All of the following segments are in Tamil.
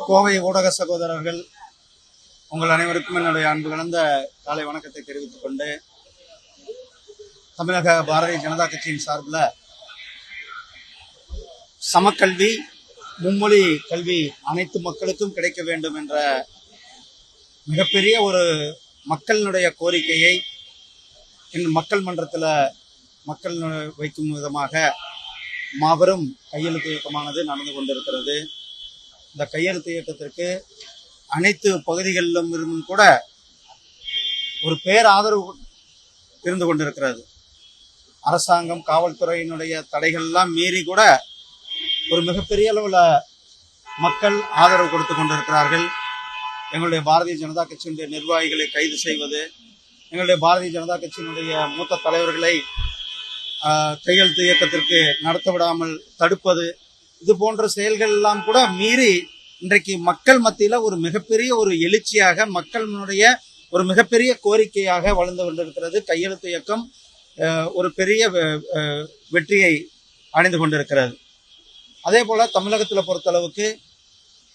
கோவை ஊடக சகோதரர்கள் உங்கள் அனைவருக்கும் என்னுடைய அன்பு கலந்த காலை வணக்கத்தை தெரிவித்துக் கொண்டு, தமிழக பாரதிய ஜனதா கட்சியின் சார்பில் சமக்கல்வி, மும்மொழி கல்வி அனைத்து மக்களுக்கும் கிடைக்க வேண்டும் என்ற மிகப்பெரிய ஒரு மக்களினுடைய கோரிக்கையை மக்கள் மன்றத்தில் மக்கள் வைக்கும் விதமாக மாபெரும் கையெழுத்து இயக்கமானது நடந்து கொண்டிருக்கிறது. இந்த கையெழுத்து இயக்கத்திற்கு அனைத்து பகுதிகளிலும் இருந்தும் கூட ஒரு பேராதரவு இருந்து கொண்டிருக்கிறது. அரசாங்கம், காவல்துறையினுடைய தடைகள்லாம் மீறி கூட ஒரு மிகப்பெரிய அளவில் மக்கள் ஆதரவு கொடுத்து கொண்டிருக்கிறார்கள். எங்களுடைய பாரதிய ஜனதா கட்சியினுடைய நிர்வாகிகளை கைது செய்வது, எங்களுடைய பாரதிய ஜனதா கட்சியினுடைய மூத்த தலைவர்களை கையெழுத்து இயக்கத்திற்கு நடத்த விடாமல் தடுப்பது, இது போன்ற செயல்கள் எல்லாம் கூட மீறி இன்றைக்கு மக்கள் மத்தியில ஒரு மிகப்பெரிய ஒரு எழுச்சியாக, மக்களுடைய ஒரு மிகப்பெரிய கோரிக்கையாக வளர்ந்து கொண்டிருக்கிறது. கையெழுத்து இயக்கம் ஒரு பெரிய வெற்றியை அடைந்து கொண்டிருக்கிறது. அதே போல தமிழகத்தில் பொறுத்தளவுக்கு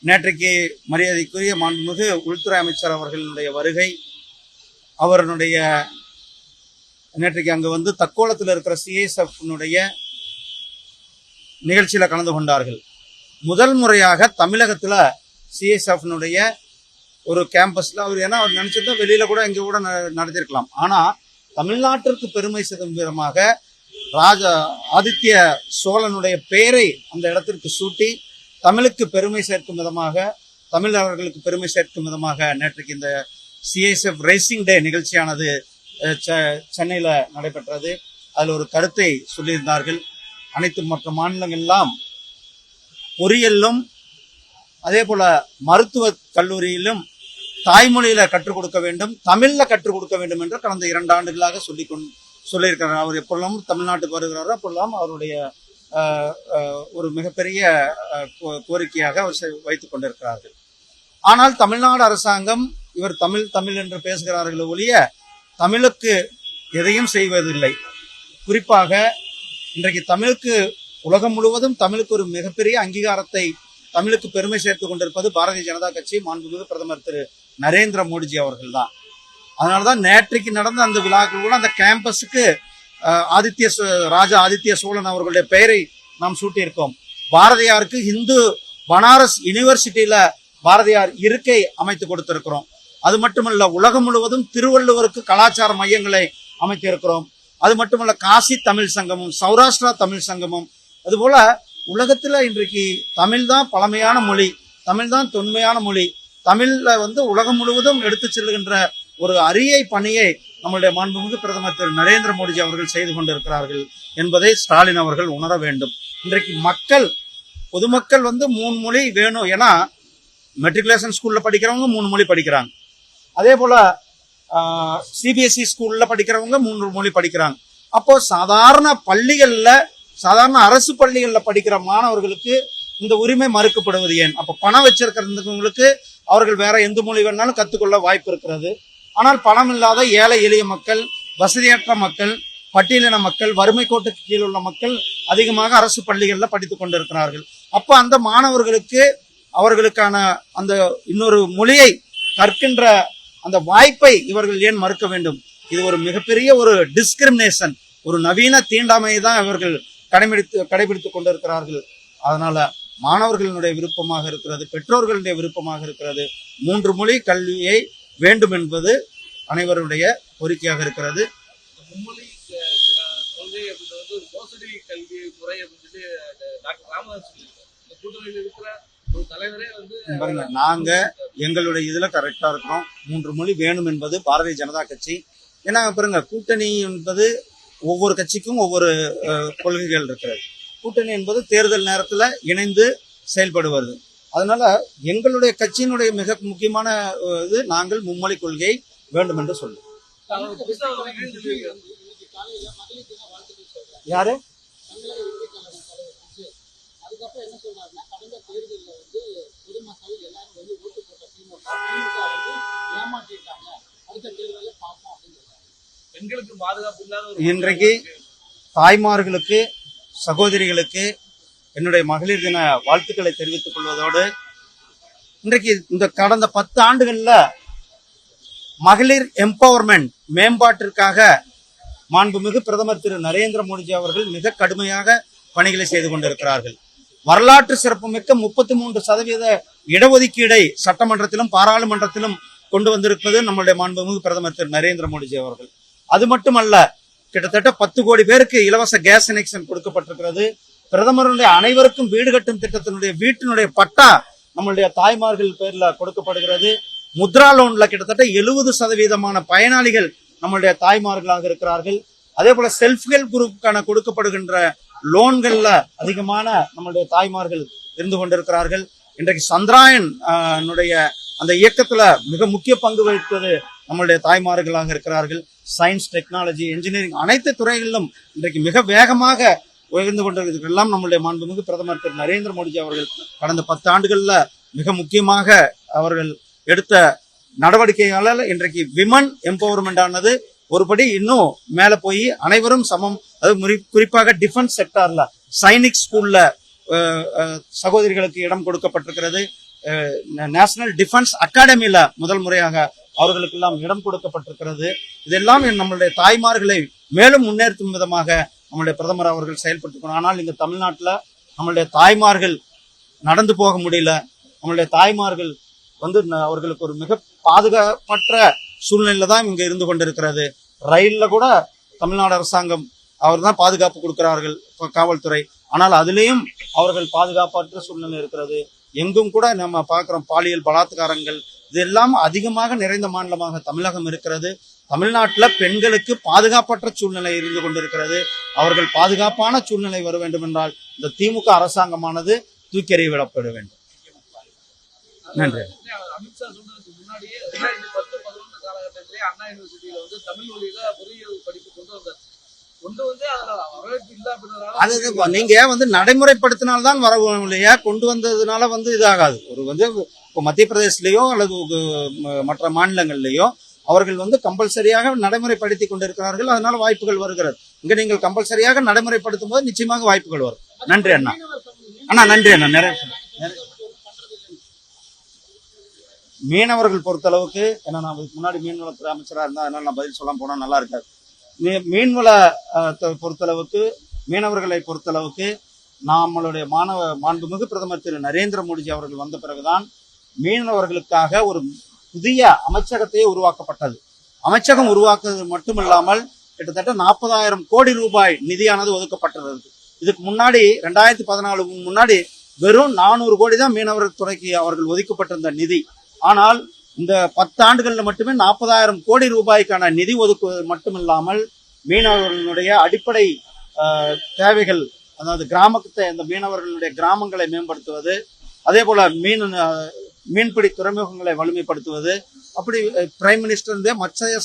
நேற்றைக்கு மரியாதைக்குரிய மாண்புமிகு உள்துறை அமைச்சர் அவர்களுடைய வருகை, அவருடைய நேற்றைக்கு அங்கு வந்து தக்கோலத்தில் இருக்கிற சிஐஎஸ்எஃப்னுடைய நிகழ்ச்சியில கலந்து கொண்டார்கள். முதல் முறையாக தமிழகத்துல சிஐஎஸ்எஃப்னுடைய ஒரு கேம்பஸ்ல அவர் நினைச்சிருந்தா வெளியில கூட இங்க கூட நடத்திருக்கலாம். ஆனா தமிழ்நாட்டிற்கு பெருமை சேர்க்கும் விதமாக ஆதித்ய சோழனுடைய பெயரை அந்த இடத்திற்கு சூட்டி தமிழுக்கு பெருமை சேர்க்கும் விதமாக, தமிழர்களுக்கு பெருமை சேர்க்கும் விதமாக நேற்றைக்கு இந்த சிஐஎஸ்எஃப் ரேசிங் டே நிகழ்ச்சியானது சென்னையில் நடைபெற்றது. அதில் ஒரு கருத்தை சொல்லியிருந்தார்கள். அனைத்து மற்ற மாநிலங்களெல்லாம் பொறியியலும் அதே போல மருத்துவ கல்லூரியிலும் தாய்மொழியில கற்றுக் கொடுக்க வேண்டும், தமிழ்ல கற்றுக் கொடுக்க வேண்டும் என்று கடந்த 2 ஆண்டுகளாக சொல்லியிருக்கிறார். அவர் எப்பொழுதும் தமிழ்நாட்டுக்கு வருகிறாரோ அப்பொழுதும் அவருடைய ஒரு மிகப்பெரிய கோரிக்கையாக அவர் வைத்துக் கொண்டிருக்கிறார்கள். ஆனால் தமிழ்நாடு அரசாங்கம் இவர் தமிழ் என்று பேசுகிறார்கள் ஒழிய தமிழுக்கு எதையும் செய்வதில்லை. குறிப்பாக இன்றைக்கு தமிழுக்கு உலகம் முழுவதும் தமிழுக்கு ஒரு மிகப்பெரிய அங்கீகாரத்தை, தமிழுக்கு பெருமை சேர்த்துக் கொண்டிருப்பது பாரதிய ஜனதா கட்சி, மாண்புமிகு பிரதமர் திரு நரேந்திர மோடிஜி அவர்கள் தான். அதனாலதான் நேற்றைக்கு நடந்த அந்த விழாக்கள் கூட அந்த கேம்பஸுக்கு ராஜா ஆதித்ய சோழன் அவர்களுடைய பெயரை நாம் சூட்டியிருக்கோம். பாரதியாருக்கு இந்து பனாரஸ் யூனிவர்சிட்டியில பாரதியார் இருக்கை அமைத்து கொடுத்திருக்கிறோம். அது மட்டுமல்ல, உலகம் முழுவதும் திருவள்ளுவருக்கு கலாச்சார மையங்களை அமைத்திருக்கிறோம். அது மட்டுமல்ல, காசி தமிழ் சங்கமும் சௌராஷ்டிரா தமிழ் சங்கமும், அதுபோல உலகத்துல இன்றைக்கு தமிழ் தான் பழமையான மொழி, தமிழ் தான் தொன்மையான மொழி. தமிழ்ல உலகம் முழுவதும் எடுத்து செல்கின்ற ஒரு அரிய பணியை நம்முடைய மாண்புமிகு பிரதமர் திரு நரேந்திர மோடிஜி அவர்கள் செய்து கொண்டிருக்கிறார்கள் என்பதை ஸ்டாலின் அவர்கள் உணர வேண்டும். இன்றைக்கு பொதுமக்கள் 3 மொழி வேணும். ஏன்னா மெட்ரிகுலேஷன் ஸ்கூல்ல படிக்கிறவங்க 3 மொழி படிக்கிறாங்க. அதே போல சிபிஎஸ்இ ஸ்கூல்ல படிக்கிறவங்க 3 மொழி படிக்கிறாங்க. அப்போ சாதாரண அரசு பள்ளிகள்ல படிக்கிற மாணவர்களுக்கு இந்த உரிமை மறுக்கப்படுவது ஏன்? அப்ப பணம் வச்சிருக்கிறவங்களுக்கு அவர்கள் வேற எந்த மொழி வேணாலும் கத்துக்கொள்ள வாய்ப்பு இருக்கிறது. ஆனால் பணம் இல்லாத ஏழை எளிய மக்கள், வசதியற்ற மக்கள், பட்டியலின மக்கள், வறுமை கோட்டுக்கு கீழ் உள்ள மக்கள் அதிகமாக அரசு பள்ளிகள்ல படித்துக் கொண்டிருக்கிறார்கள். அப்ப அந்த மாணவர்களுக்கு அவர்களுக்கான அந்த இன்னொரு மொழியை கற்கின்ற அந்த வாய்ப்பை இவர்கள் ஏன் மறுக்க வேண்டும்? இது ஒரு மிகப்பெரிய ஒரு டிஸ்கிரிமினேஷன், ஒரு நவீன தீண்டாமையை தான் இவர்கள் கடைபிடித்துக் கொண்டிருக்கிறார்கள். அதனால மாணவர்களுடைய விருப்பமாக இருக்கிறது, பெற்றோர்களுடைய விருப்பமாக இருக்கிறது, 3 மொழி கல்வியை வேண்டும் என்பது அனைவருடைய கோரிக்கையாக இருக்கிறது. நாங்க எங்களுடைய இதுல கரெக்டா இருக்கிறோம். 3 மொழி வேணும் என்பது பாரதிய ஜனதா கட்சி. ஏன்னா பாருங்க, கூட்டணி என்பது ஒவ்வொரு கட்சிக்கும் ஒவ்வொரு கொள்கைகள் இருக்கிறது. கூட்டணி என்பது தேர்தல் நேரத்துல இணைந்து செயல்படுவது. அதனால எங்களுடைய கட்சியினுடைய மிக முக்கியமான இது, நாங்கள் மும்மொழி கொள்கை வேண்டும் என்று சொல்லுவோம். யாரு இன்றைக்கு தாய்மார்களுக்கு, சகோதரிகளுக்கு என்னுடைய மகளிர் தின வாழ்த்துக்களை தெரிவித்துக் கொள்வதோடு, இன்றைக்கு இந்த கடந்த 10 ஆண்டுகள்ல மகளிர் எம்பவர்மெண்ட் மேம்பாட்டிற்காக மாண்புமிகு பிரதமர் திரு நரேந்திர மோடிஜி அவர்கள் மிக கடுமையாக பணிகளை செய்து கொண்டிருக்கிறார்கள். வரலாற்று சிறப்புமிக்க 33% இடஒதுக்கீடை சட்டமன்றத்திலும் பாராளுமன்றத்திலும் கொண்டு வந்திருப்பது நம்முடைய மாண்புமிகு பிரதமர் திரு நரேந்திர மோடிஜி அவர்கள். அது மட்டுமல்ல, கிட்டத்தட்ட 10 கோடி பேருக்கு இலவச கேஸ் கனெக்ஷன் கொடுக்கப்பட்டிருக்கிறது. பிரதமருடைய அனைவருக்கும் வீடு கட்டும் திட்டத்தினுடைய வீட்டினுடைய பட்டா நம்மளுடைய தாய்மார்கள் பேர்ல கொடுக்கப்படுகிறது. முத்ரா லோன்ல கிட்டத்தட்ட 70% பயனாளிகள் நம்மளுடைய தாய்மார்களாக இருக்கிறார்கள். அதே போல செல்ஃப் ஹெல்ப் குரூப்புக்கான கொடுக்கப்படுகின்ற லோன்கள்ல அதிகமான நம்மளுடைய தாய்மார்கள் இருந்து கொண்டிருக்கிறார்கள். இன்றைக்கு சந்திராயன் அந்த இயக்கத்துல மிக முக்கிய பங்கு வகிப்பது நம்மளுடைய தாய்மார்களாக இருக்கிறார்கள். சயின்ஸ், டெக்னாலஜி, இன்ஜினியரிங் அனைத்து துறைகளிலும் இன்றைக்கு மிக வேகமாக உயர்ந்து கொண்டிருக்கிறதெல்லாம் நம்மளுடைய மாண்புமிகு பிரதமர் திரு நரேந்திர மோடிஜி அவர்கள் கடந்த 10 ஆண்டுகள்ல மிக முக்கியமாக அவர்கள் எடுத்த நடவடிக்கைகளால் இன்றைக்கு விமன் எம்பவர்மெண்ட் ஆனது ஒருபடி இன்னும் மேல போய் அனைவரும் சமம். அது குறிப்பாக டிஃபென்ஸ் செக்டார்ல சைனிக் ஸ்கூல்ல சகோதரிகளுக்கு இடம் கொடுக்கப்பட்டிருக்கிறது. நேஷனல் டிஃபென்ஸ் அகாடமியில முதல் முறையாக அவர்களுக்கு எல்லாம் இடம் கொடுக்கப்பட்டிருக்கிறது. இதெல்லாம் நம்மளுடைய தாய்மார்களை மேலும் முன்னேற்றும் விதமாக நம்மளுடைய பிரதமர் அவர்கள் செயல்பட்டுக்கணும். ஆனால் இங்க தமிழ்நாட்டில் நம்மளுடைய தாய்மார்கள் நடந்து போக முடியல. நம்மளுடைய தாய்மார்கள் அவர்களுக்கு ஒரு மிக பாதுகாப்பற்ற சூழ்நிலையில தான் இங்க இருந்து கொண்டிருக்கிறது. ரயில்ல கூட தமிழ்நாடு அரசாங்கம் அவர் தான் பாதுகாப்பு கொடுக்கிறார்கள், காவல்துறை. ஆனால் அதுலேயும் அவர்கள் பாதுகாப்பற்ற சூழ்நிலை இருக்கிறது. எங்கும் கூட நம்ம பார்க்கிறோம் பாலியல் பலாத்காரங்கள் இதெல்லாம் அதிகமாக நிறைந்த மாநிலமாக தமிழகம் இருக்கிறது. தமிழ்நாட்டில் பெண்களுக்கு பாதுகாப்பற்ற சூழ்நிலை இருந்து கொண்டிருக்கிறது. அவர்கள் பாதுகாப்பான சூழ்நிலை வர வேண்டும் என்றால் இந்த திமுக அரசாங்கமானது தூக்கி எறியவிடப்பட வேண்டும். நன்றி. அமித்ஷா சொன்னதுக்கு முன்னாடியே 2010-11 காலகட்டத்திலே அண்ணா யூனிவர்சிட்டியில தமிழ் வழியில பொறியியல் படிப்பு கொண்டு வந்தார். கொண்டு வந்து வரவேற்பு இல்ல அப்படின்றதால அது நீங்க நடைமுறைப்படுத்தினால்தான் வர இல்லையா, கொண்டு வந்ததுனால இதாகாது. இப்போ மத்திய பிரதேசலயோ அல்லது மற்ற மாநிலங்கள்லயோ அவர்கள் கம்பல்சரியாக நடைமுறைப்படுத்தி கொண்டிருக்கிறார்கள். அதனால வாய்ப்புகள் வருகிறது. இங்க நீங்கள் கம்பல்சரியாக நடைமுறைப்படுத்தும் போது நிச்சயமாக வாய்ப்புகள் வரும். நன்றி அண்ணா. நன்றி அண்ணா. நிறைய மீனவர்கள் பொறுத்தளவுக்கு, ஏன்னா நான் முன்னாடி மீன்வளத்துறை அமைச்சராக இருந்தா, அதனால நான் பதில் சொல்ல போனா நல்லா இருக்காது. மீன்வள பொறுத்தளவுக்கு, மீனவர்களை பொறுத்தளவுக்கு நம்மளுடைய மாண்புமிகு பிரதமர் திரு நரேந்திர மோடிஜி அவர்கள் வந்த பிறகுதான் மீனவர்களுக்காக ஒரு புதிய அமைச்சகத்தையே உருவாக்கப்பட்டது. அமைச்சகம் உருவாக்குவது மட்டுமில்லாமல் கிட்டத்தட்ட 40,000 கோடி ரூபாய் நிதியானது ஒதுக்கப்பட்டிருந்தது. இதுக்கு முன்னாடி 2014 முன்னாடி வெறும் 400 கோடி தான் மீனவர் துறைக்கு அவர்கள் ஒதுக்கப்பட்டிருந்த நிதி. ஆனால் இந்த 10 ஆண்டுகள்ல மட்டுமே 40,000 கோடி ரூபாய்க்கான நிதி ஒதுக்குவது மட்டுமில்லாமல் மீனவர்களுடைய அடிப்படை தேவைகள், அதாவது கிராமத்தை, இந்த மீனவர்களுடைய கிராமங்களை மேம்படுத்துவது, அதே போல மீன்பிடி துறைமுகங்களை வலிமைப்படுத்துவது, அப்படி பிரைம் மினிஸ்டர் மத்ஸ்ய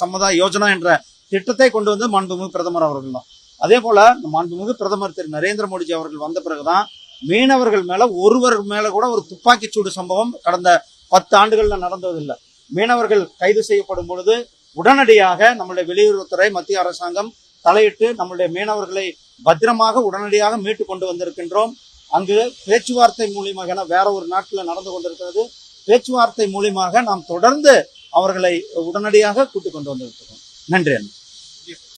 சம்பதா யோஜனா என்ற திட்டத்தை கொண்டு வந்து மாண்புமிகு பிரதமர் அவர்கள் தான். அதே போல மாண்புமிகு பிரதமர் திரு நரேந்திர மோடிஜி அவர்கள் வந்த பிறகுதான் மீனவர்கள் மேல ஒருவர் மேல கூட ஒரு துப்பாக்கிச்சூடு சம்பவம் கடந்த 10 ஆண்டுகள்ல நடந்ததில்லை. மீனவர்கள் கைது செய்யப்படும் பொழுது உடனடியாக நம்முடைய வெளியுறவுத்துறை, மத்திய அரசாங்கம் தலையிட்டு நம்முடைய மீனவர்களை பத்திரமாக உடனடியாக மீட்டு கொண்டு வந்திருக்கின்றோம். அங்கு பேச்சுவார்த்தை மூலியமாக, வேற ஒரு நாட்டில் நடந்து கொண்டிருக்கிறது, பேச்சுவார்த்தை மூலியமாக நாம் தொடர்ந்து அவர்களை உடனடியாக கூட்டிக் கொண்டு வந்திருக்கிறோம். நன்றி.